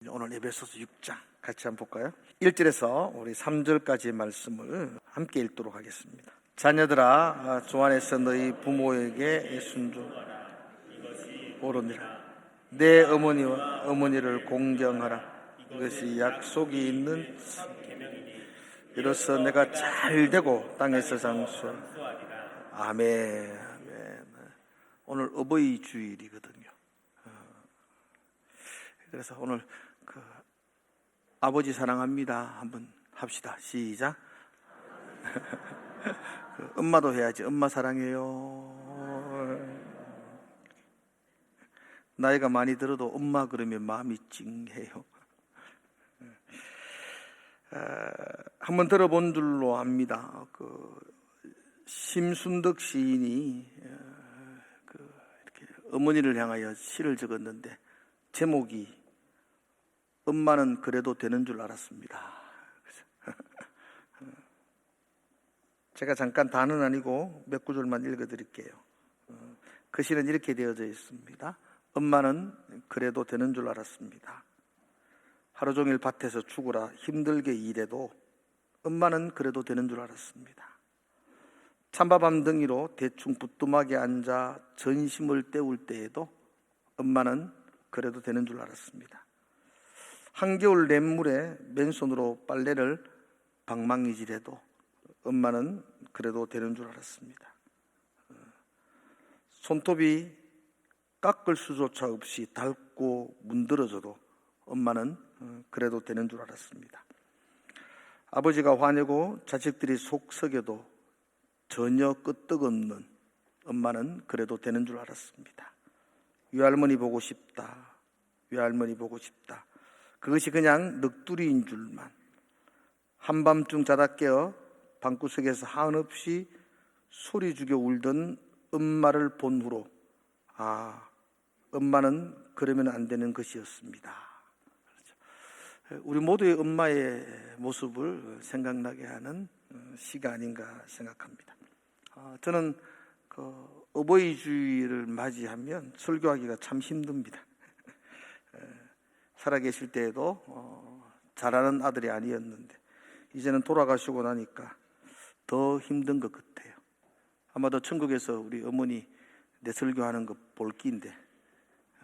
오늘 에베소서 6장 같이 한번 볼까요? 1절에서 우리 3절까지의 말씀을 함께 읽도록 하겠습니다. 자녀들아, 주 안에서 너희 부모에게 순종하라. 옳으니라. 내 어머니와 어머니를 공경하라. 이것이 약속이 있는 이로써 내가 잘 되고 땅에서 장수하리라. 아멘. 아멘. 오늘 어버이 주일이거든요. 그래서 오늘 아버지 사랑합니다 한번 합시다. 시작. 엄마도 해야지. 엄마 사랑해요. 나이가 많이 들어도 엄마 그러면 마음이 찡해요. 한번 들어본 줄로 압니다. 심순덕 시인이 이렇게 어머니를 향하여 시를 적었는데 제목이 엄마는 그래도 되는 줄 알았습니다. 제가 잠깐 다는 아니고 몇 구절만 읽어드릴게요. 그 시는 이렇게 되어져 있습니다. 엄마는 그래도 되는 줄 알았습니다. 하루 종일 밭에서 죽으라 힘들게 일해도 엄마는 그래도 되는 줄 알았습니다. 찬밥 암덩이로 대충 부뚜막에 앉아 전심을 때울 때에도 엄마는 그래도 되는 줄 알았습니다. 한겨울 냇물에 맨손으로 빨래를 방망이질해도 엄마는 그래도 되는 줄 알았습니다. 손톱이 깎을 수조차 없이 닳고 문드러져도 엄마는 그래도 되는 줄 알았습니다. 아버지가 화내고 자식들이 속 썩여도 전혀 끄떡없는 엄마는 그래도 되는 줄 알았습니다. 외할머니 보고 싶다. 외할머니 보고 싶다. 그것이 그냥 넋두리인 줄만. 한밤중 자다 깨어 방구석에서 한없이 소리 죽여 울던 엄마를 본 후로 엄마는 그러면 안 되는 것이었습니다. 우리 모두의 엄마의 모습을 생각나게 하는 시가 아닌가 생각합니다. 저는 어버이 주일을 맞이하면 설교하기가 참 힘듭니다. 살아계실 때에도 잘하는 아들이 아니었는데 이제는 돌아가시고 나니까 더 힘든 것 같아요. 아마도 천국에서 우리 어머니 내 설교하는 거 볼 끼인데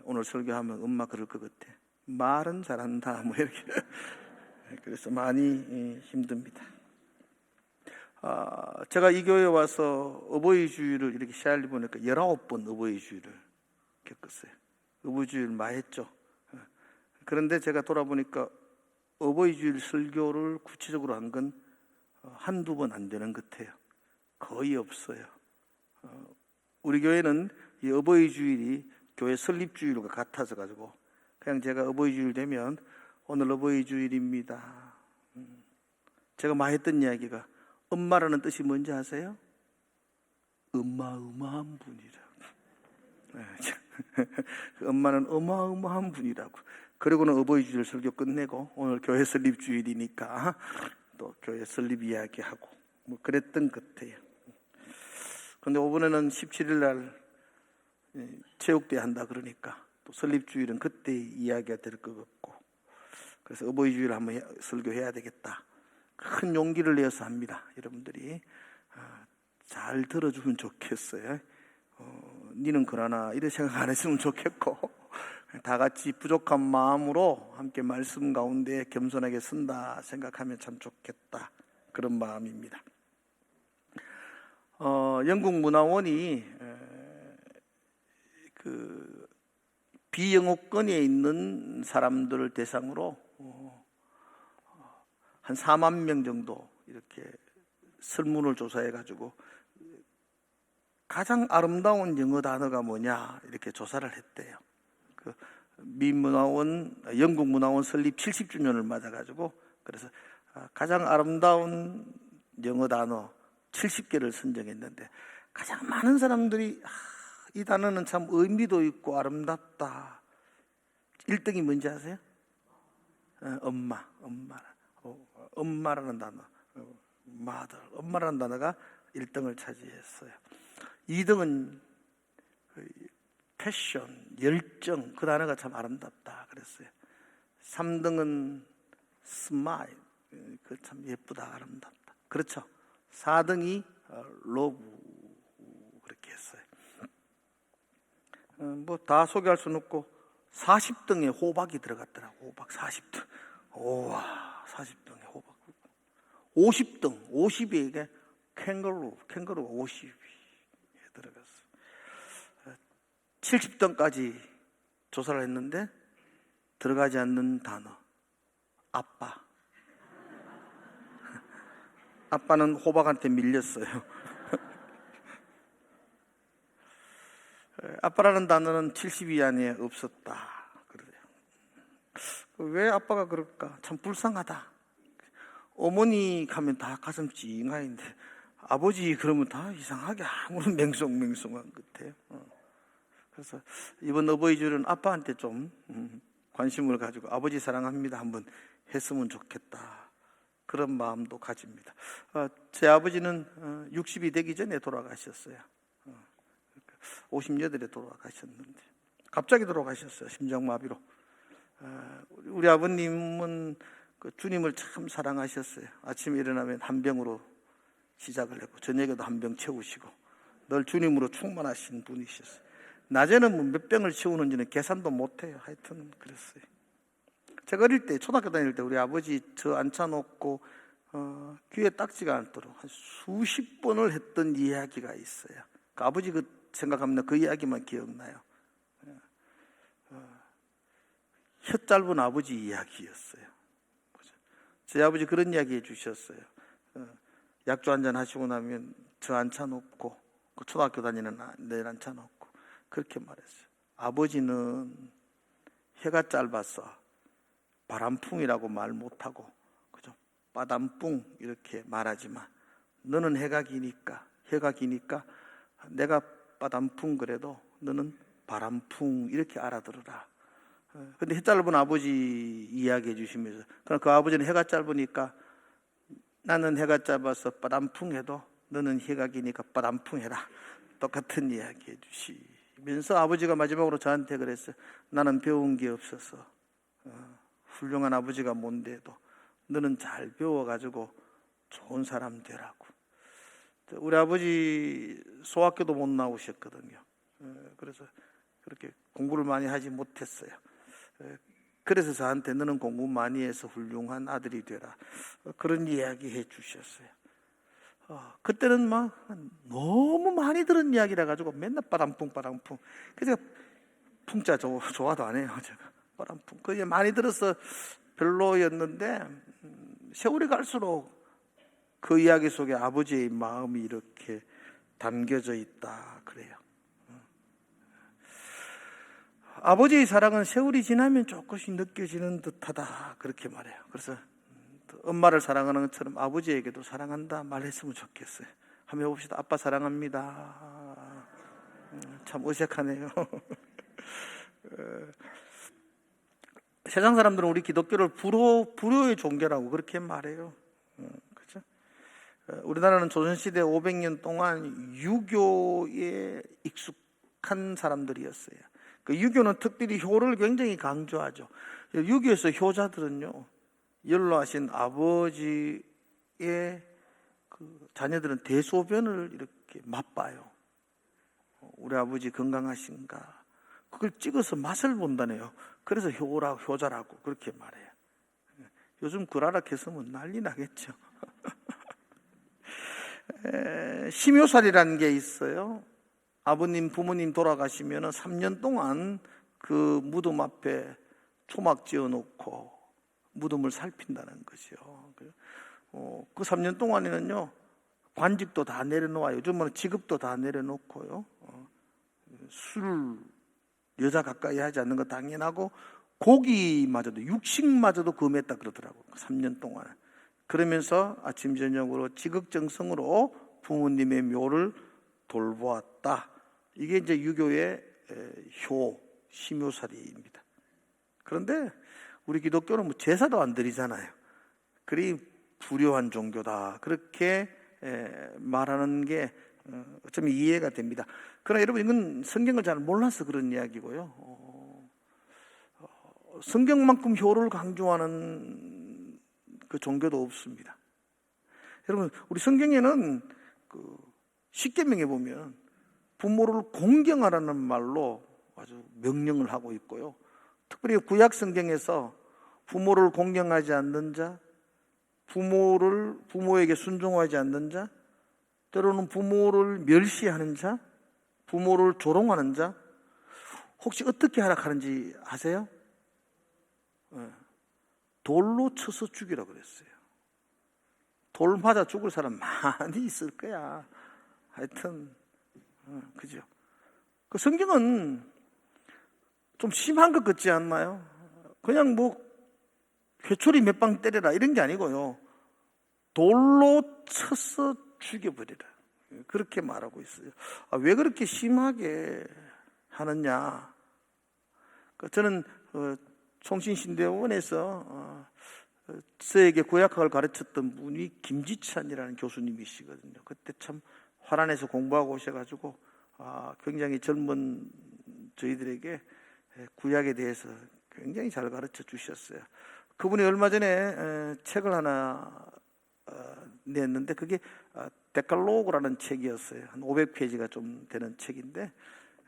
오늘 설교하면 엄마 그럴 것 같아. 말은 잘한다 뭐 이렇게. 그래서 많이 힘듭니다. 제가 이 교회에 와서 어버이 주일을 이렇게 시알리 보니까 19번 어버이 주일을 겪었어요. 어버이 주일 많이 했죠. 그런데 제가 돌아보니까 어버이 주일 설교를 구체적으로 한 건 한두 번 안 되는 것 같아요. 거의 없어요. 우리 교회는 이 어버이 주일이 교회 설립 주일과 같아서 가지고 그냥 제가 어버이 주일 되면 오늘 어버이 주일입니다. 제가 많이 했던 이야기가 엄마라는 뜻이 뭔지 아세요? 어마어마한 분이라고. 엄마는 어마어마한 분이라고. 그리고는 어버이 주일 설교 끝내고 오늘 교회 설립 주일이니까 또 교회 설립 이야기하고 뭐 그랬던 것 같아요. 그런데 이번에는 17일 날 체육대회 한다 그러니까 또 설립 주일은 그때 이야기가 될 것 같고 그래서 어버이 주일 한번 설교해야 되겠다. 큰 용기를 내어서 합니다. 여러분들이 잘 들어주면 좋겠어요. 니는 그러나 이런 생각 안 했으면 좋겠고 다 같이 부족한 마음으로 함께 말씀 가운데 겸손하게 쓴다 생각하면 참 좋겠다. 그런 마음입니다. 영국 문화원이 비영어권에 있는 사람들을 대상으로 한 4만 명 정도 이렇게 설문을 조사해 가지고 가장 아름다운 영어 단어가 뭐냐 이렇게 조사를 했대요. 영국 문화원 설립 70주년을 맞아 가지고 그래서 가장 아름다운 영어 단어 70개를 선정했는데 가장 많은 사람들이 이 단어는 참 의미도 있고 아름답다. 1등이 뭔지 아세요? 엄마라는 단어. 엄마라는 단어가 1등을 차지했어요. 2등은 패션, 열정, 그 단어가 참 아름답다 그랬어요. 3등은 스마일, 그 참 예쁘다, 아름답다. 그렇죠. 4등이 러브, 그렇게 했어요. 뭐 다 소개할 수는 없고 40등에 호박이 들어갔더라고. 호박 40등. 오와, 40등에 호박. 50등, 50이 이게 캥거루 50이 들어갔어. 70등까지 조사를 했는데 들어가지 않는 단어, 아빠. 아빠는 호박한테 밀렸어요. 아빠라는 단어는 70위 안에 없었다. 그래요. 왜 아빠가 그럴까? 참 불쌍하다. 어머니 가면 다 가슴 찡하인데 아버지 그러면 다 이상하게 아무런 맹송맹송한 것 같아요. 그래서 이번 어버이주일은 아빠한테 좀 관심을 가지고 아버지 사랑합니다 한번 했으면 좋겠다, 그런 마음도 가집니다. 제 아버지는 60이 되기 전에 돌아가셨어요. 58에 돌아가셨는데 갑자기 돌아가셨어요. 심장마비로. 우리 아버님은 그 주님을 참 사랑하셨어요. 아침에 일어나면 한 병으로 시작을 했고 저녁에도 한 병 채우시고 늘 주님으로 충만하신 분이셨어요. 낮에는 뭐 몇 병을 채우는지는 계산도 못해요. 하여튼 그랬어요. 제가 어릴 때, 초등학교 다닐 때 우리 아버지 저 앉혀놓고 귀에 딱지가 않도록 한 수십 번을 했던 이야기가 있어요. 그 아버지 생각합니다. 그 이야기만 기억나요. 혀 짧은 아버지 이야기였어요. 제 아버지 그런 이야기 해주셨어요. 약주 한잔 하시고 나면 저 앉혀놓고, 그 초등학교 다니는 내 앉혀놓고 그렇게 말했어요. 아버지는 혀가 짧아서 바람풍이라고 말 못하고 그죠? 바람풍 이렇게 말하지만 너는 혀가 기니까 내가 바람풍 그래도 너는 바람풍 이렇게 알아들어라. 근데 혀 짧은 아버지 이야기해 주시면서 그럼 그 아버지는 혀가 짧으니까 나는 혀가 짧아서 바람풍 해도 너는 혀가 기니까 바람풍 해라. 똑같은 이야기 해 주시면서 아버지가 마지막으로 저한테 그랬어요. 나는 배운 게 없어서 훌륭한 아버지가 뭔데도 너는 잘 배워가지고 좋은 사람 되라고. 우리 아버지 소학교도 못 나오셨거든요. 그래서 그렇게 공부를 많이 하지 못했어요. 그래서 저한테 너는 공부 많이 해서 훌륭한 아들이 되라, 그런 이야기 해 주셨어요. 그때는 막 너무 많이 들은 이야기라 가지고 맨날 바람풍 그래서 풍자 좋아도 안 해요. 제가 바람풍 그게 많이 들어서 별로였는데 세월이 갈수록 그 이야기 속에 아버지의 마음이 이렇게 담겨져 있다 그래요. 아버지의 사랑은 세월이 지나면 조금씩 느껴지는 듯하다 그렇게 말해요. 그래서 엄마를 사랑하는 것처럼 아버지에게도 사랑한다 말했으면 좋겠어요. 한번 해봅시다. 아빠 사랑합니다. 참 어색하네요. 세상 사람들은 우리 기독교를 불효의 종교라고 그렇게 말해요. 그렇죠? 우리나라는 조선시대 500년 동안 유교에 익숙한 사람들이었어요. 그 유교는 특별히 효를 굉장히 강조하죠. 유교에서 효자들은요, 연로하신 아버지의 그 자녀들은 대소변을 이렇게 맛봐요. 우리 아버지 건강하신가? 그걸 찍어서 맛을 본다네요. 그래서 효자라고 그렇게 말해요. 요즘 구라락했으면 난리 나겠죠. 심효살이라는 게 있어요. 아버님, 부모님 돌아가시면 3년 동안 그 무덤 앞에 초막 지어놓고 무덤을 살핀다는 거죠. 그 3년 동안에는요, 관직도 다 내려놓아요. 요즘은 직업도 다 내려놓고요. 술, 여자 가까이 하지 않는 거 당연하고 고기마저도, 육식마저도 금했다 그러더라고요. 3년 동안. 그러면서 아침 저녁으로 지극정성으로 부모님의 묘를 돌보았다. 이게 이제 유교의 심효살이입니다. 그런데 우리 기독교는 뭐 제사도 안 드리잖아요. 그리 불효한 종교다, 그렇게 말하는 게 좀 이해가 됩니다. 그러나 여러분, 이건 성경을 잘 몰라서 그런 이야기고요. 성경만큼 효를 강조하는 그 종교도 없습니다. 여러분, 우리 성경에는 그 십계명에 보면 부모를 공경하라는 말로 아주 명령을 하고 있고요. 특별히 구약 성경에서 부모를 공경하지 않는 자, 부모에게 순종하지 않는 자, 때로는 부모를 멸시하는 자, 부모를 조롱하는 자, 혹시 어떻게 하라 하는지 아세요? 돌로 쳐서 죽이라 그랬어요. 돌 맞아 죽을 사람 많이 있을 거야. 하여튼 그죠? 그 성경은 좀 심한 것 같지 않나요? 그냥 뭐 회초리 몇 방 때려라 이런 게 아니고요. 돌로 쳐서 죽여버리라. 그렇게 말하고 있어요. 왜 그렇게 심하게 하느냐? 저는 총신신대원에서 저에게 구약학을 가르쳤던 분이 김지찬이라는 교수님이시거든요. 그때 참 화란에서 공부하고 오셔가지고 굉장히 젊은 저희들에게 구약에 대해서 굉장히 잘 가르쳐 주셨어요. 그분이 얼마 전에 책을 하나 냈는데 그게 데칼로그라는 책이었어요. 한 500페이지가 좀 되는 책인데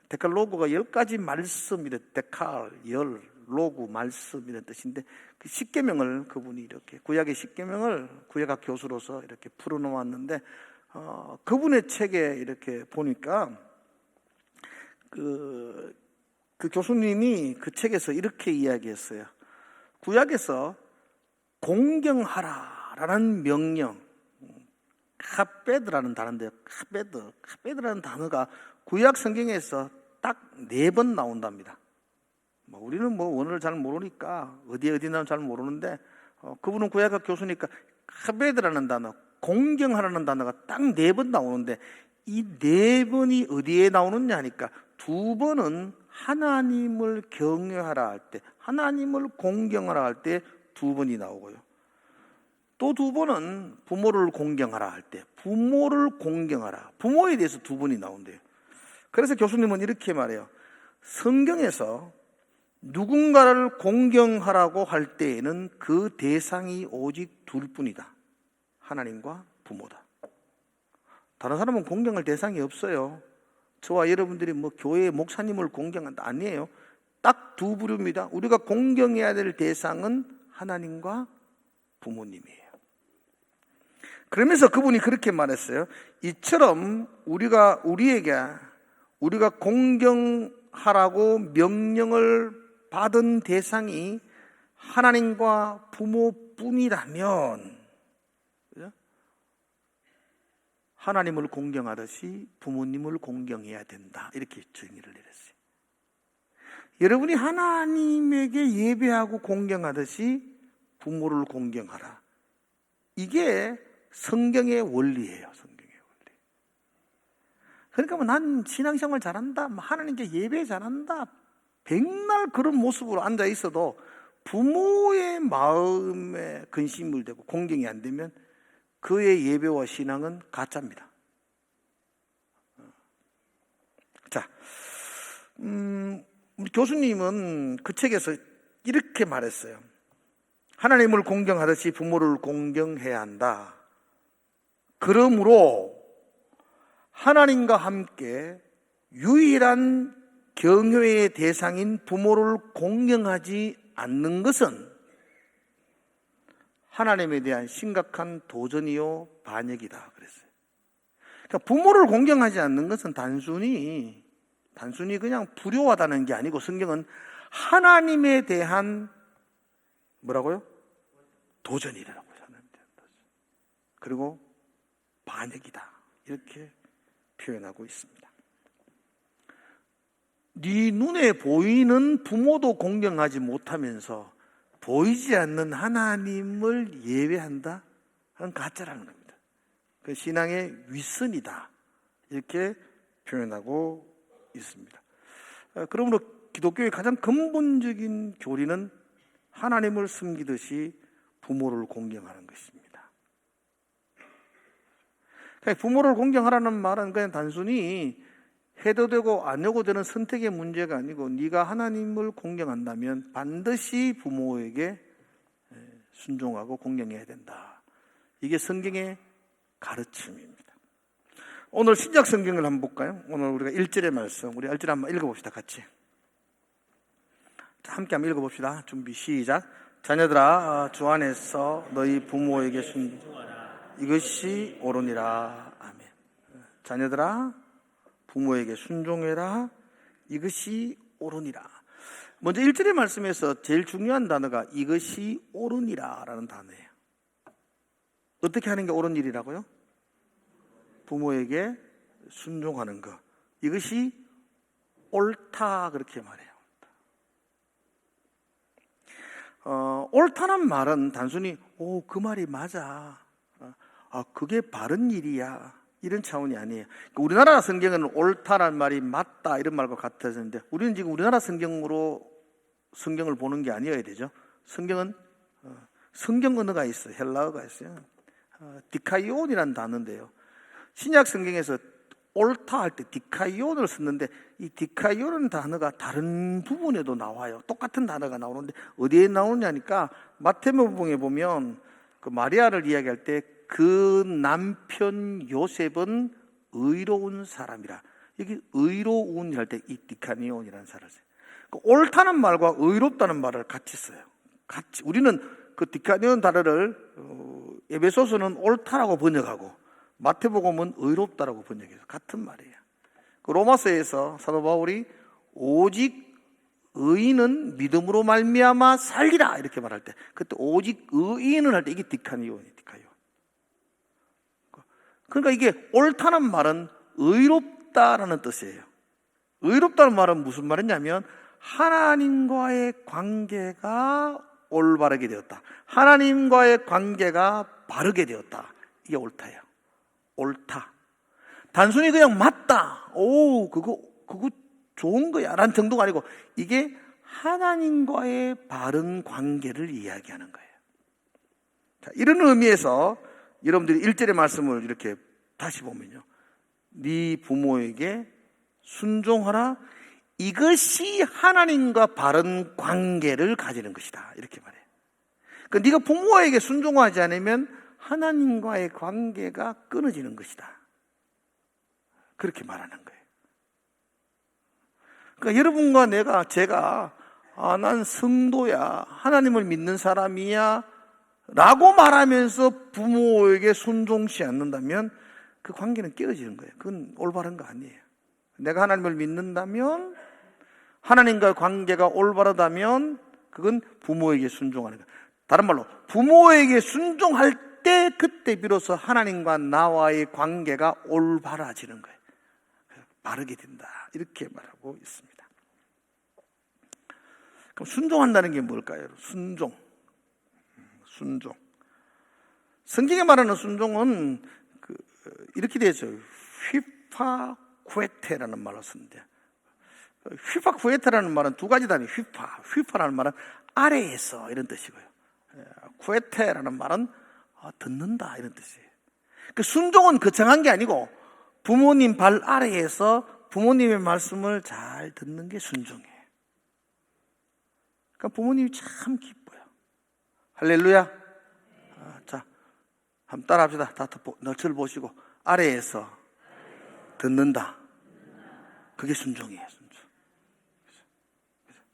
데칼로그가 10가지 말씀이래. 데칼, 열, 로그, 말씀 이런 뜻인데 그 십계명을 그분이 이렇게 구약의 십계명을 구약학 교수로서 이렇게 풀어놓았는데 그분의 책에 이렇게 보니까 그 교수님이 그 책에서 이렇게 이야기했어요. 구약에서 공경하라라는 명령, 카베드라는 단어인데요. 카베드라는 단어가 구약 성경에서 딱 4번 나온답니다. 우리는 원어를 잘 모르니까 어디 나오는지 잘 모르는데 그분은 구약학 교수니까 카베드라는 단어, 공경하라는 단어가 딱 4번 나오는데 이 4번이 어디에 나오느냐 하니까 2번은 하나님을 경외하라 할 때, 하나님을 공경하라 할 때 2번이 나오고요. 또 2번은 부모를 공경하라 할 때, 부모를 공경하라, 부모에 대해서 2번이 나온대요. 그래서 교수님은 이렇게 말해요. 성경에서 누군가를 공경하라고 할 때에는 그 대상이 오직 2뿐이다. 하나님과 부모다. 다른 사람은 공경할 대상이 없어요. 저와 여러분들이 교회 목사님을 공경한다 아니에요. 딱 2 부류입니다. 우리가 공경해야 될 대상은 하나님과 부모님이에요. 그러면서 그분이 그렇게 말했어요. 이처럼 우리가 공경하라고 명령을 받은 대상이 하나님과 부모뿐이라면 하나님을 공경하듯이 부모님을 공경해야 된다. 이렇게 정의를 내렸어요. 여러분이 하나님에게 예배하고 공경하듯이 부모를 공경하라. 이게 성경의 원리예요. 성경의 원리. 그러니까 난 신앙생활 잘한다, 하나님께 예배 잘한다, 백날 그런 모습으로 앉아 있어도 부모의 마음에 근심을 대고 공경이 안 되면 그의 예배와 신앙은 가짜입니다. 자, 우리 교수님은 그 책에서 이렇게 말했어요. 하나님을 공경하듯이 부모를 공경해야 한다. 그러므로 하나님과 함께 유일한 경외의 대상인 부모를 공경하지 않는 것은 하나님에 대한 심각한 도전이요 반역이다 그랬어요. 그러니까 부모를 공경하지 않는 것은 단순히 그냥 불효하다는 게 아니고 성경은 하나님에 대한 뭐라고요? 도전이라고 하나님에 대한 도전. 그리고 반역이다 이렇게 표현하고 있습니다. 네 눈에 보이는 부모도 공경하지 못하면서 보이지 않는 하나님을 예배한다? 그건 가짜라는 겁니다. 그 신앙의 윗선이다. 이렇게 표현하고 있습니다. 그러므로 기독교의 가장 근본적인 교리는 하나님을 섬기듯이 부모를 공경하는 것입니다. 부모를 공경하라는 말은 그냥 단순히 해도 되고 안 해도 되는 선택의 문제가 아니고 네가 하나님을 공경한다면 반드시 부모에게 순종하고 공경해야 된다. 이게 성경의 가르침입니다. 오늘 신약 성경을 한번 볼까요? 오늘 우리가 1절의 말씀, 우리 1절 한번 읽어봅시다. 같이. 자, 함께 한번 읽어봅시다. 준비 시작. 자녀들아, 주 안에서 너희 부모에게 순종하라. 이것이 옳으니라. 아멘. 자녀들아, 부모에게 순종해라. 이것이 옳으니라. 먼저 1절의 말씀에서 제일 중요한 단어가 이것이 옳으니라 라는 단어예요. 어떻게 하는 게 옳은 일이라고요? 부모에게 순종하는 것. 이것이 옳다 그렇게 말해요. 옳다는 말은 단순히 그 말이 맞아. 그게 바른 일이야. 이런 차원이 아니에요. 우리나라 성경은 옳다라는 말이 맞다 이런 말과 같아졌는데 우리는 지금 우리나라 성경으로 성경을 보는 게 아니어야 되죠. 성경은 성경 언어가 있어요. 헬라어가 있어요. 디카이온이라는 단어인데요. 신약 성경에서 옳다 할 때 디카이온을 썼는데 이 디카이온은 단어가 다른 부분에도 나와요. 똑같은 단어가 나오는데 어디에 나오냐니까 마태복음에 보면 그 마리아를 이야기할 때 그 남편 요셉은 의로운 사람이라. 여기 의로운 할 때 이 디카이온이라는 사람을 써요. 그 옳다는 말과 의롭다는 말을 같이 써요. 같이. 우리는 그 디카이온 단어를 에베소서는 옳다라고 번역하고 마태복음은 의롭다라고 번역해서 같은 말이에요. 그 로마서에서 사도 바울이 오직 의인은 믿음으로 말미암아 살리라 이렇게 말할 때 그때 오직 의인을 할 때 이게 디카이온이에요. 디카이온. 그러니까 이게 옳다는 말은 의롭다라는 뜻이에요. 의롭다는 말은 무슨 말이냐면 하나님과의 관계가 올바르게 되었다. 하나님과의 관계가 바르게 되었다. 이게 옳다예요. 옳다. 단순히 그냥 맞다. 그거 좋은 거야. 라는 정도가 아니고 이게 하나님과의 바른 관계를 이야기하는 거예요. 자, 이런 의미에서 여러분들이 1절의 말씀을 이렇게 다시 보면요. 네 부모에게 순종하라. 이것이 하나님과 바른 관계를 가지는 것이다. 이렇게 말해요. 그러니까 네가 부모에게 순종하지 않으면 하나님과의 관계가 끊어지는 것이다. 그렇게 말하는 거예요. 그러니까 여러분과 제가 난 성도야, 하나님을 믿는 사람이야 라고 말하면서 부모에게 순종치 않는다면 그 관계는 깨어지는 거예요. 그건 올바른 거 아니에요. 내가 하나님을 믿는다면, 하나님과의 관계가 올바르다면 그건 부모에게 순종하는 거예요. 다른 말로 부모에게 순종할 때 그때 비로소 하나님과 나와의 관계가 올바라지는 거예요. 바르게 된다. 이렇게 말하고 있습니다. 그럼 순종한다는 게 뭘까요? 순종. 성경에 말하는 순종은 이렇게 되어 있어요. 휘파쿠에테라는 말을 쓰는데 휘파쿠에테라는 말은 두 가지 단위. 휘파라는 말은 아래에서 이런 뜻이고요. 쿠에테라는 말은 듣는다 이런 뜻이에요. 그 순종은 거창한 게 아니고 부모님 발 아래에서 부모님의 말씀을 잘 듣는 게 순종이에요. 그러니까 부모님이 참 기뻐요. 할렐루야. 자, 한번 따라 합시다. 다 저를 보시고 아래에서 듣는다. 그게 순종이에요. 순종.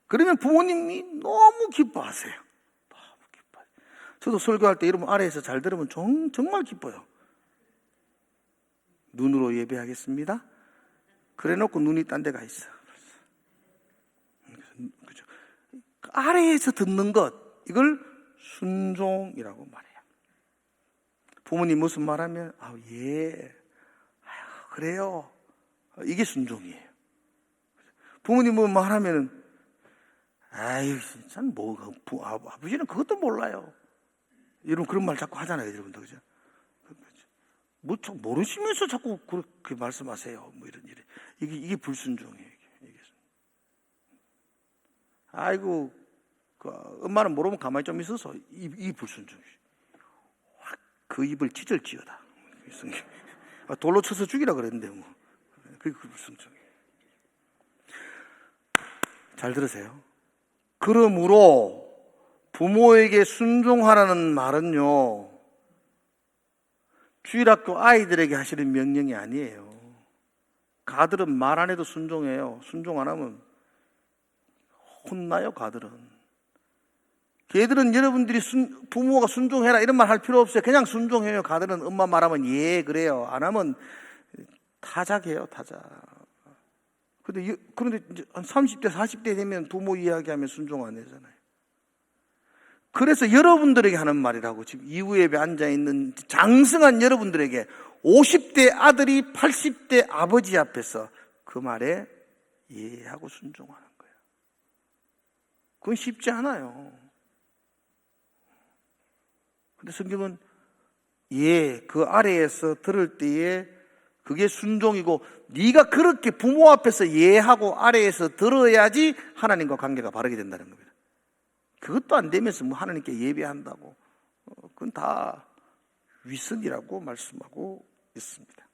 그러면 부모님이 너무 기뻐하세요. 너무 기뻐요. 저도 설교할 때 이러면 아래에서 잘 들으면 정말 기뻐요. 눈으로 예배하겠습니다. 그래 놓고 눈이 딴 데 가 있어. 그죠? 아래에서 듣는 것, 이걸 순종이라고 말해요. 부모님 무슨 말하면 그래요. 이게 순종이에요. 부모님 뭐 말하면은 진짜 아버지는 그것도 몰라요. 여러분 그런 말 자꾸 하잖아요, 여러분들 그죠? 모르시면서 자꾸 그렇게 말씀하세요. 뭐 이런 일이 이게 불순종이에요. 엄마는 모르면 가만히 좀 있어서 이 불순종이에요. 확 그 입을 찢을지어다. 돌로 쳐서 죽이라 그랬는데 뭐 그게 불순종이에요. 잘 들으세요. 그러므로 부모에게 순종하라는 말은요, 주일학교 아이들에게 하시는 명령이 아니에요. 가들은 말 안 해도 순종해요. 순종 안 하면 혼나요, 가들은. 걔들은 여러분들이 부모가 순종해라 이런 말 할 필요 없어요. 그냥 순종해요. 가들은 엄마 말하면 예 그래요. 안 하면 타작해요, 타작. 그런데 이제 한 30대, 40대 되면 부모 이야기하면 순종 안 하잖아요. 그래서 여러분들에게 하는 말이라고, 지금 이후에 앉아있는 장성한 여러분들에게 50대 아들이 80대 아버지 앞에서 그 말에 예하고 순종하는 거예요. 그건 쉽지 않아요. 근데 성경은 그 아래에서 들을 때에 그게 순종이고, 네가 그렇게 부모 앞에서 예하고 아래에서 들어야지 하나님과 관계가 바르게 된다는 겁니다. 그것도 안 되면서 뭐 하나님께 예배한다고, 그건 다 위선이라고 말씀하고 있습니다.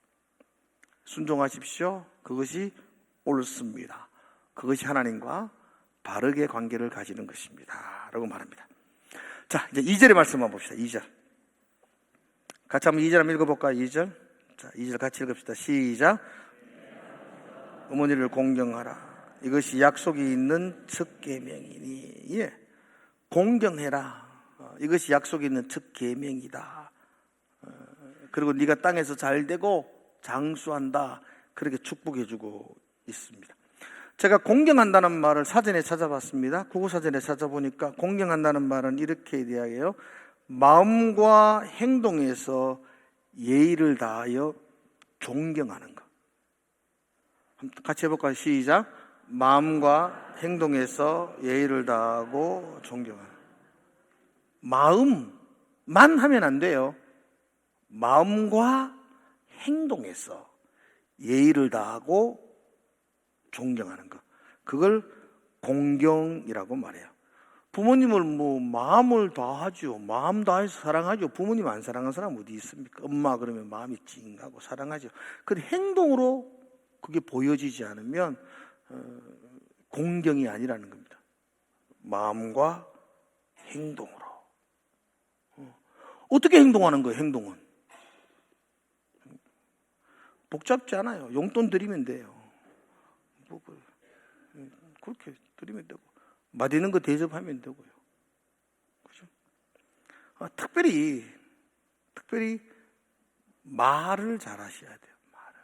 순종하십시오. 그것이 옳습니다. 그것이 하나님과 바르게 관계를 가지는 것입니다 라고 말합니다. 자, 이제 2절의 말씀 한번 봅시다. 2절 같이 한번 2절 한번 읽어볼까요? 2절. 자, 2절 같이 읽읍시다. 시작. 어머니를 공경하라. 이것이 약속이 있는 첫 계명이니. 예. 공경해라. 이것이 약속이 있는 첫 계명이다. 그리고 네가 땅에서 잘 되고 장수한다. 그렇게 축복해주고 있습니다. 제가 공경한다는 말을 사전에 찾아봤습니다. 국어사전에 찾아보니까 공경한다는 말은 이렇게 이야기해요. 마음과 행동에서 예의를 다하여 존경하는 것. 같이 해볼까요? 시작. 마음과 행동에서 예의를 다하고 존경하는. 마음만 하면 안 돼요. 마음과 행동에서 예의를 다하고 존경하는 것. 그걸 공경이라고 말해요. 부모님을 뭐 마음을 다하죠. 마음 다해서 사랑하죠. 부모님 안 사랑하는 사람 어디 있습니까? 엄마 그러면 마음이 찡하고 사랑하죠. 근데 행동으로 그게 보여지지 않으면 공경이 아니라는 겁니다. 마음과 행동으로. 어떻게 행동하는 거예요? 행동은 복잡지 않아요. 용돈 드리면 돼요. 그렇게 드리면 되고, 맛있는 거 대접하면 되고요. 그죠? 특별히 말을 잘 하셔야 돼요. 말을.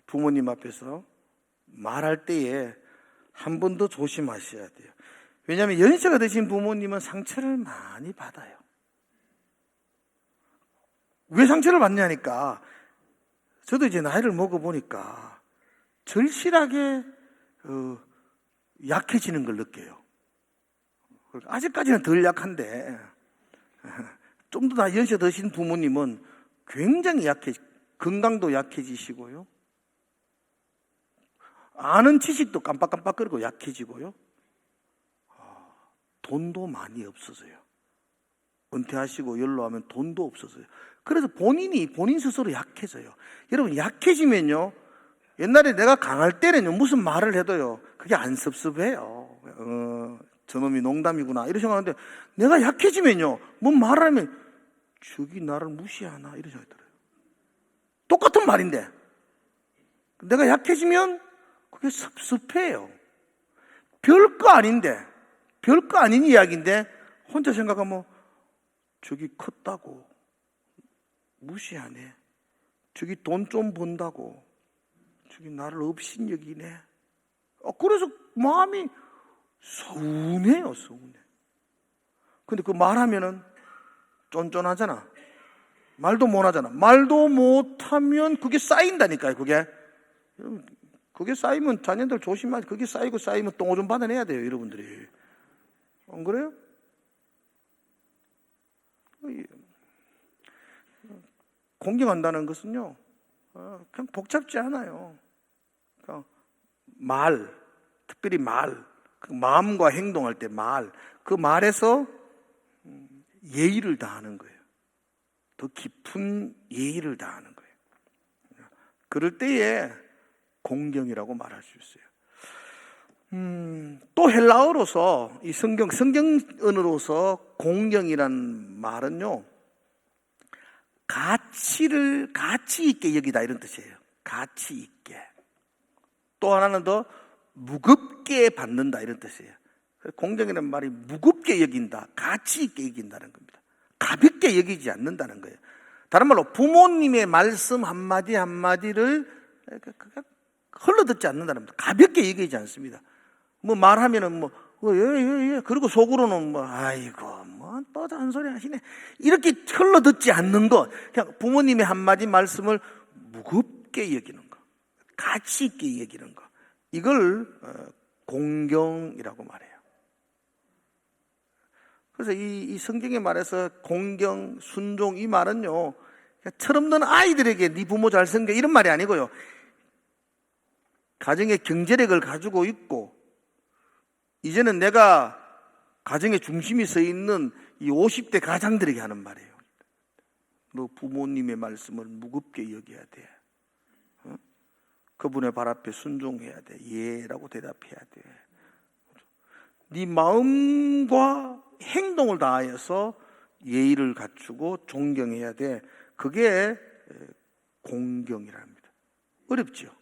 부모님 앞에서 말할 때에 한 번 더 조심하셔야 돼요. 왜냐하면 연세가 드신 부모님은 상처를 많이 받아요. 왜 상처를 받냐니까, 저도 이제 나이를 먹어보니까 절실하게 약해지는 걸 느껴요. 아직까지는 덜 약한데 좀 더 연세 드신 부모님은 굉장히 건강도 약해지시고요. 아는 지식도 깜빡깜빡거리고 약해지고요. 돈도 많이 없어져요. 은퇴하시고 연로하면 돈도 없어져요. 그래서 본인 스스로 약해져요. 여러분, 약해지면요, 옛날에 내가 강할 때는요, 무슨 말을 해도요, 그게 안 섭섭해요. 저놈이 농담이구나 이런 생각하는데, 내가 약해지면요, 뭔 말을 하면 저기 나를 무시하나 이런 생각이 들어요. 똑같은 말인데 내가 약해지면 그게 섭섭해요. 별거 아닌데, 별거 아닌 이야기인데 혼자 생각하면 저기 컸다고 무시하네, 저기 돈 좀 번다고 저기 나를 업신여기네. 그래서 마음이 서운해요, 서운해. 근데 그 말하면은 쫀쫀하잖아. 말도 못하잖아. 말도 못하면 그게 쌓인다니까요. 그게 쌓이면 자녀들 조심하지. 그게 쌓이면 똥 오줌 받아내야 돼요, 여러분들이. 안 그래요? 공경한다는 것은요, 그냥 복잡지 않아요. 그러니까 특별히 그 마음과 행동할 때 그 말에서 예의를 다하는 거예요. 더 깊은 예의를 다하는 거예요. 그럴 때에 공경이라고 말할 수 있어요. 또 헬라어로서 이 성경언어로서 공경이란 말은요, 가치 있게 여기다 이런 뜻이에요. 가치 있게. 또 하나는 더 무겁게 받는다 이런 뜻이에요. 공경이라는 말이 무겁게 여긴다, 가치 있게 여긴다는 겁니다. 가볍게 여기지 않는다는 거예요. 다른 말로 부모님의 말씀 한마디 한마디를 흘러듣지 않는다는 겁니다. 가볍게 여기지 않습니다. 뭐 말하면은 예. 그리고 속으로는 아이고, 또 잔소리 하시네. 이렇게 흘러듣지 않는 것. 그냥 부모님의 한마디 말씀을 무겁게 여기는 것. 가치 있게 여기는 것. 이걸 공경이라고 말해요. 그래서 이 성경에 말해서 공경, 순종 이 말은요, 철없는 아이들에게 네 부모 잘 섬겨 이런 말이 아니고요. 가정의 경제력을 가지고 있고 이제는 내가 가정의 중심이 서 있는 이 50대 가장들에게 하는 말이에요. 너 부모님의 말씀을 무겁게 여겨야 돼. 그분의 발 앞에 순종해야 돼. 예라고 대답해야 돼. 네 마음과 행동을 다하여서 예의를 갖추고 존경해야 돼. 그게 공경이랍니다. 어렵죠.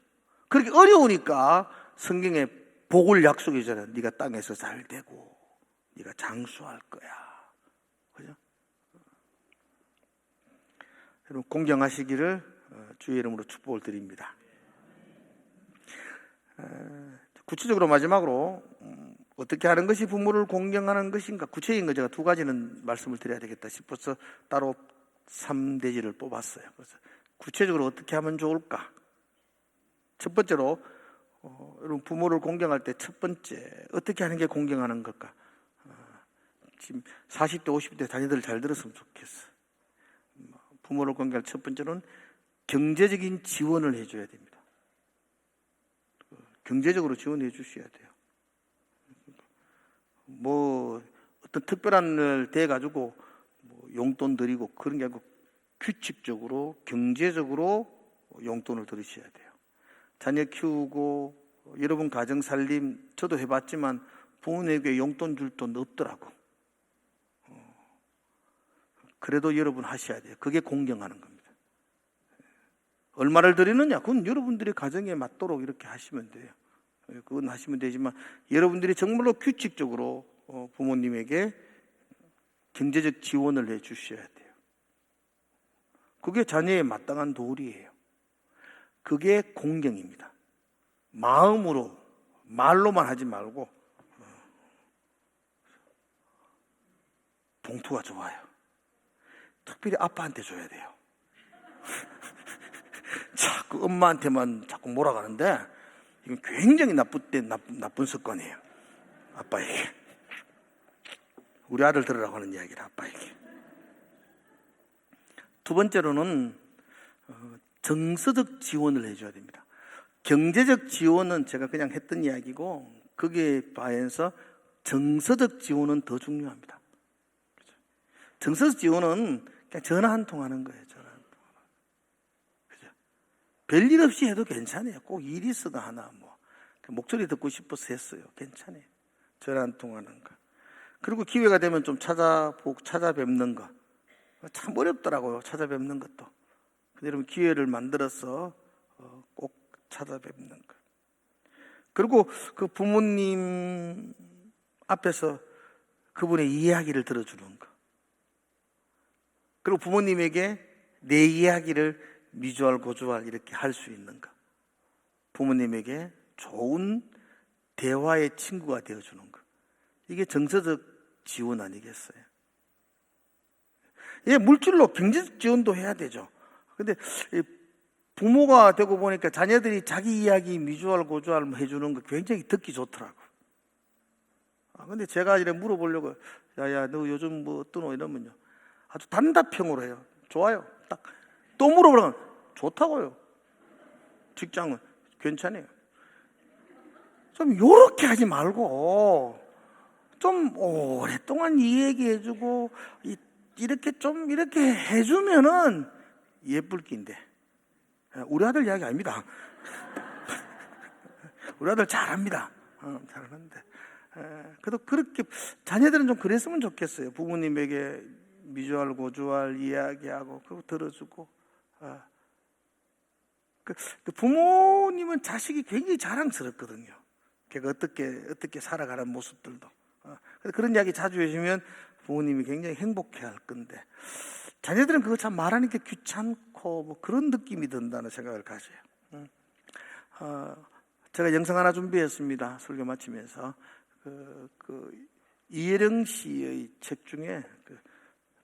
그렇게 어려우니까 성경에 복을 약속해 주잖아요. 네가 땅에서 잘 되고 네가 장수할 거야. 그죠? 여러분 공경하시기를 주의 이름으로 축복을 드립니다. 구체적으로 마지막으로 어떻게 하는 것이 부모를 공경하는 것인가, 구체적인 거 제가 두 가지는 말씀을 드려야 되겠다 싶어서 따로 3대지를 뽑았어요. 그래서 구체적으로 어떻게 하면 좋을까? 첫 번째로 여러분 부모를 공경할 때 첫 번째 어떻게 하는 게 공경하는 걸까? 지금 40대 50대 자녀들 잘 들었으면 좋겠어. 부모를 공경할 첫 번째는 경제적인 지원을 해줘야 됩니다. 경제적으로 지원해 주셔야 돼요. 어떤 특별한 날 돼 가지고 용돈 드리고 그런 게 아니고 규칙적으로 경제적으로 용돈을 들으셔야 돼요. 자녀 키우고 여러분 가정 살림 저도 해봤지만 부모님에게 용돈 줄 돈 없더라고. 그래도 여러분 하셔야 돼요. 그게 공경하는 겁니다. 얼마를 드리느냐? 그건 여러분들이 가정에 맞도록 이렇게 하시면 돼요. 그건 하시면 되지만 여러분들이 정말로 규칙적으로 부모님에게 경제적 지원을 해 주셔야 돼요. 그게 자녀의 마땅한 도리예요. 그게 공경입니다. 마음으로, 말로만 하지 말고 봉투가 좋아요. 특별히 아빠한테 줘야 돼요. 자꾸 엄마한테만 자꾸 몰아가는데 이건 굉장히 나쁜 습관이에요. 아빠에게. 우리 아들 들으라고 하는 이야기를 아빠에게. 두 번째로는 정서적 지원을 해줘야 됩니다. 경제적 지원은 제가 그냥 했던 이야기고 거기에 반해서 정서적 지원은 더 중요합니다. 정서적 지원은 그냥 전화 한 통 하는 거예요. 전화 한 통. 그죠? 별일 없이 해도 괜찮아요. 꼭 일이 있어도 하나 목소리 듣고 싶어서 했어요. 괜찮아요. 전화 한 통 하는 거. 그리고 기회가 되면 좀 찾아뵙는 거. 참 어렵더라고요. 찾아뵙는 것도. 근데 여러분 기회를 만들어서 꼭 찾아뵙는 거. 그리고 그 부모님 앞에서 그분의 이야기를 들어주는 거. 그리고 부모님에게 내 이야기를 미주알 고주알 이렇게 할 수 있는 거. 부모님에게 좋은 대화의 친구가 되어주는 거. 이게 정서적 지원 아니겠어요? 예, 물질로 경제적 지원도 해야 되죠. 근데 부모가 되고 보니까 자녀들이 자기 이야기 미주알 고주알 해주는 거 굉장히 듣기 좋더라고. 근데 제가 이래 물어보려고, 야야, 너 요즘 뭐 어떠노? 이러면요. 아주 단답형으로 해요. 좋아요. 딱. 또 물어보면, 좋다고요. 직장은 괜찮아요. 좀 요렇게 하지 말고, 좀 오랫동안 이 얘기해주고, 이렇게 좀 이렇게 해주면은 예쁠 낀데. 우리 아들 이야기 아닙니다. 우리 아들 잘합니다. 잘하는데. 그래도 그렇게 자녀들은 좀 그랬으면 좋겠어요. 부모님에게 미주알 고주알 이야기하고 그리고 들어주고. 그 부모님은 자식이 굉장히 자랑스럽거든요. 걔가 어떻게 살아가는 모습들도. 그런 이야기 자주 해주면 부모님이 굉장히 행복해할 건데, 자녀들은 그거 참 말하니까 귀찮고 뭐 그런 느낌이 든다는 생각을 가져요. 제가 영상 하나 준비했습니다. 설교 마치면서 이혜령 씨의 책 중에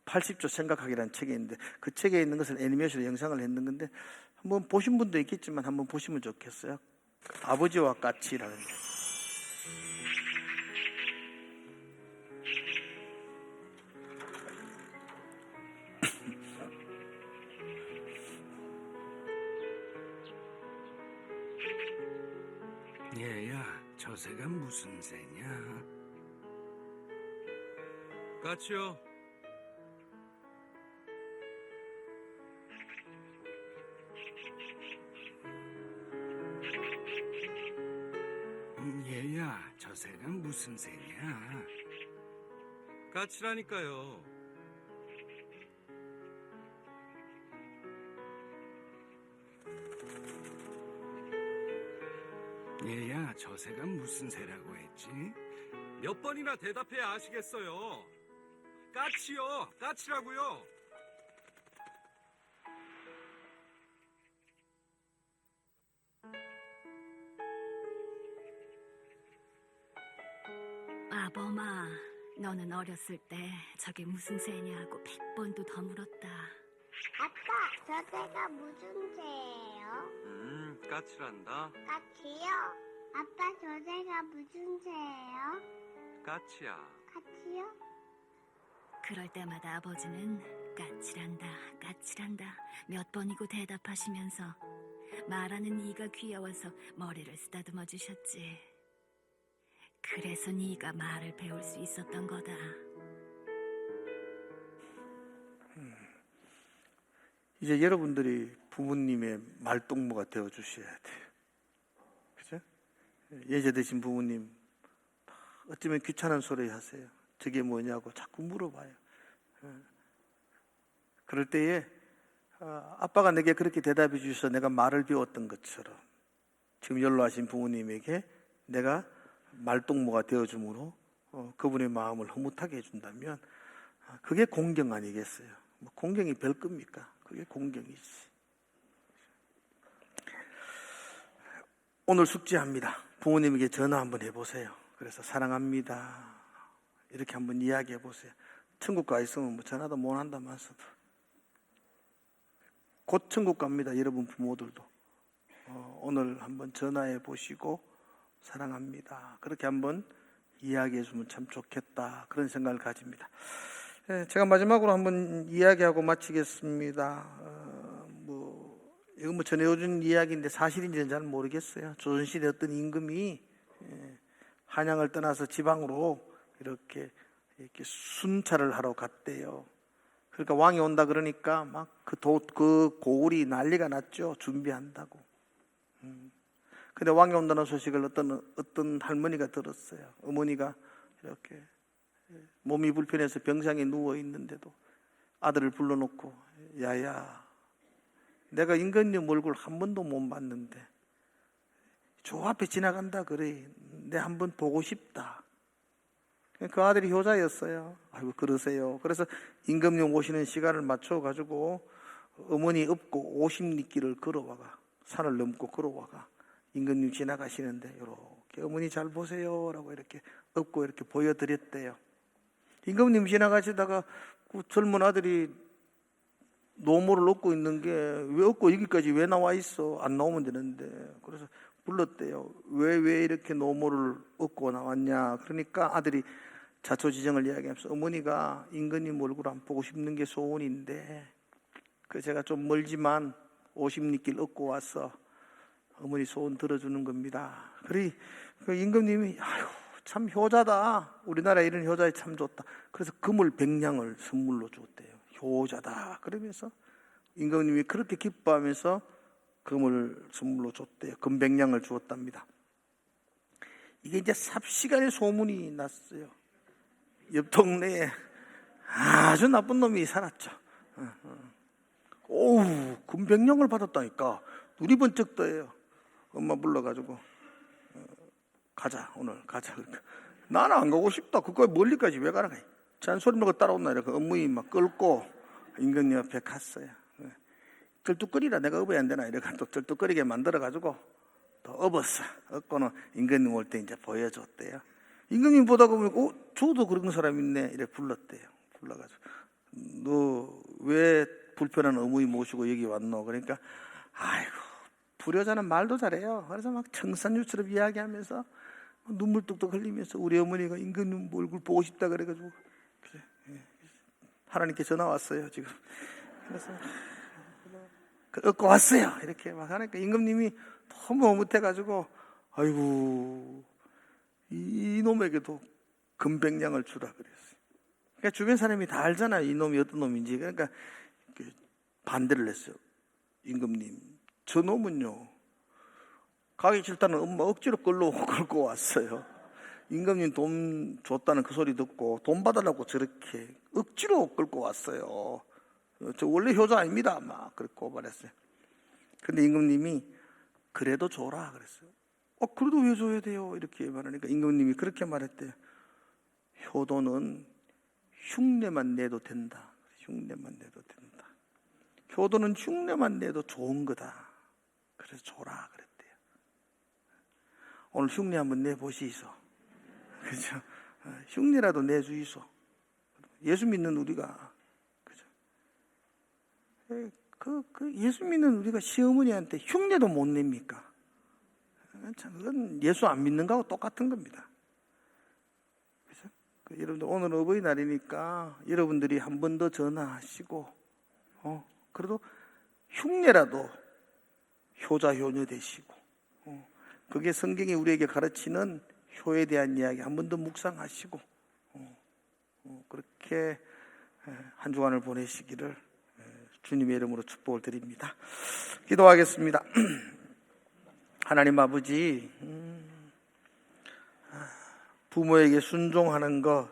80조 생각하기라는 책이 있는데, 그 책에 있는 것을 애니메이션으로 영상을 했는 건데 한번 보신 분도 있겠지만 한번 보시면 좋겠어요. 아버지와 까치라는 게. 얘야, 저 새가 무슨 새냐? 까치요. 얘야, 저 새가 무슨 새냐? 까치라니까요. 얘야, 저 새가 무슨 새라고 했지? 몇 번이나 대답해야 아시겠어요. 까치요. 까치라고요. 아범아, 너는 어렸을 때 저게 무슨 새냐고 100번도 더 물었다. 아빠, 저 새가 무슨 새예요? 까치란다. 까치요? 아빠, 저 새가 무슨 새예요? 까치야. 까치요? 그럴 때마다 아버지는 까칠한다, 까칠한다 몇 번이고 대답하시면서 말하는 이가 귀여워서 머리를 쓰다듬어 주셨지. 그래서 네가 말을 배울 수 있었던 거다. 이제 여러분들이 부모님의 말동무가 되어 주셔야 돼요. 그죠? 예제 드신 부모님 어쩌면 귀찮은 소리 하세요. 저게 뭐냐고 자꾸 물어봐요. 그럴 때에 아빠가 내게 그렇게 대답해 주셔서 내가 말을 배웠던 것처럼 지금 연로하신 부모님에게 내가 말동무가 되어줌으로 그분의 마음을 흐뭇하게 해준다면 그게 공경 아니겠어요? 뭐 공경이 별 겁니까? 그게 공경이지. 오늘 숙제합니다. 부모님에게 전화 한번 해보세요. 그래서 사랑합니다 이렇게 한번 이야기해 보세요. 천국 가 있으면 뭐 전화도 못 한다면서도. 곧 천국 갑니다. 여러분 부모들도 오늘 한번 전화해 보시고 사랑합니다 그렇게 한번 이야기해 주면 참 좋겠다, 그런 생각을 가집니다. 제가 마지막으로 한번 이야기하고 마치겠습니다. 이건 뭐 전해준 이야기인데 사실인지는 잘 모르겠어요. 조선시대 어떤 임금이 한양을 떠나서 지방으로 이렇게 순찰을 하러 갔대요. 그러니까 왕이 온다 그러니까 막 그 고을이 난리가 났죠. 준비한다고. 근데 왕이 온다는 소식을 어떤 할머니가 들었어요. 어머니가 이렇게 몸이 불편해서 병상에 누워 있는데도 아들을 불러놓고, 야야, 내가 임금님 얼굴 한 번도 못 봤는데 저 앞에 지나간다 그래. 내 한번 보고 싶다. 그 아들이 효자였어요. 아이고 그러세요. 그래서 임금님 오시는 시간을 맞춰 가지고 어머니 업고 50리길을 걸어와가, 산을 넘고 걸어와가 임금님 지나가시는데 이렇게 어머니 잘 보세요라고 이렇게 업고 이렇게 보여드렸대요. 임금님 지나가시다가 그 젊은 아들이 노모를 얻고 있는 게 왜 얻고 여기까지 왜 나와 있어? 안 나오면 되는데. 그래서 불렀대요. 왜 이렇게 노모를 얻고 나왔냐? 그러니까 아들이 자초지정을 이야기하면서 어머니가 임금님 얼굴 안 보고 싶는 게 소원인데 그 제가 좀 멀지만 50리길 얻고 와서 어머니 소원 들어주는 겁니다. 그래 그 임금님이 아유 참 효자다. 우리나라 이런 효자에 참 좋다. 그래서 금을 100냥을 선물로 줬대요. 효자다. 그러면서 임금님이 그렇게 기뻐하면서 금을 선물로 줬대요. 금 100냥을 주었답니다. 이게 이제 삽시간에 소문이 났어요. 옆 동네에 아주 나쁜 놈이 살았죠. 오우, 군병령을 받았다니까 눈이 번쩍 떠요. 엄마 불러가지고 가자, 오늘 가자. 그러니까 나는 안 가고 싶다. 그거 멀리까지 왜 가라. 잔소리 먹고 따라온나. 이렇게 어머니 막 끌고 임금님 옆에 갔어요. 절뚝거리라, 내가 업어야 안 되나. 이렇게 또 절뚝거리게 만들어가지고 또 업었어. 업고는 임금님 올 때 이제 보여줬대요. 임금님 보다가 보면 저도 그런 사람 있네. 이렇게 불렀대요. 불러가지고 너 왜 불편한 어머니 모시고 여기 왔노? 그러니까 아이고, 불효자는 말도 잘해요. 그래서 막 청산유처럼 이야기하면서 눈물 뚝뚝 흘리면서 우리 어머니가 임금님 얼굴 보고 싶다 그래가지고 하나님께 전화 왔어요 지금. 그래서 얻고 왔어요. 이렇게 막 하니까 임금님이 너무 어뭇해가지고 아이고, 이놈에게도 금백냥을 주라 그랬어요. 그러니까 주변 사람이 다 알잖아요. 이놈이 어떤 놈인지. 그러니까 반대를 했어요. 임금님, 저 놈은요, 가기 싫다는 엄마 억지로 끌고 왔어요. 임금님 돈 줬다는 그 소리 듣고 돈 받으려고 저렇게 억지로 끌고 왔어요. 저 원래 효자 아닙니다. 막 그렇게 고발했어요. 근데 임금님이 그래도 줘라 그랬어요. 그래도 왜 줘야 돼요? 이렇게 말하니까 임금님이 그렇게 말했대요. 효도는 흉내만 내도 된다. 흉내만 내도 된다. 효도는 흉내만 내도 좋은 거다. 그래서 줘라 그랬대요. 오늘 흉내 한번 내보시소. 그죠? 흉내라도 내주이소. 예수 믿는 우리가, 그죠? 그 예수 믿는 우리가 시어머니한테 흉내도 못 냅니까? 참, 그건 예수 안 믿는 거하고 똑같은 겁니다. 그죠? 여러분들, 오늘 어버이날이니까 여러분들이 한 번 더 전화하시고, 그래도 흉내라도 효자, 효녀 되시고, 그게 성경이 우리에게 가르치는 효에 대한 이야기 한 번 더 묵상하시고, 그렇게 한 주간을 보내시기를 주님의 이름으로 축복을 드립니다. 기도하겠습니다. 하나님 아버지, 부모에게 순종하는 것,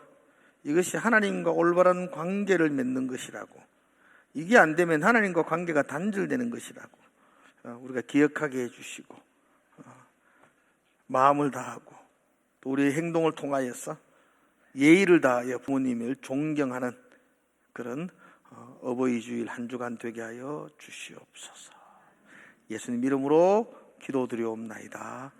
이것이 하나님과 올바른 관계를 맺는 것이라고, 이게 안 되면 하나님과 관계가 단절되는 것이라고 우리가 기억하게 해주시고, 마음을 다하고 또 우리의 행동을 통하여서 예의를 다하여 부모님을 존경하는 그런 어버이 주일 한 주간 되게 하여 주시옵소서. 예수님 이름으로 기도드리옵나이다.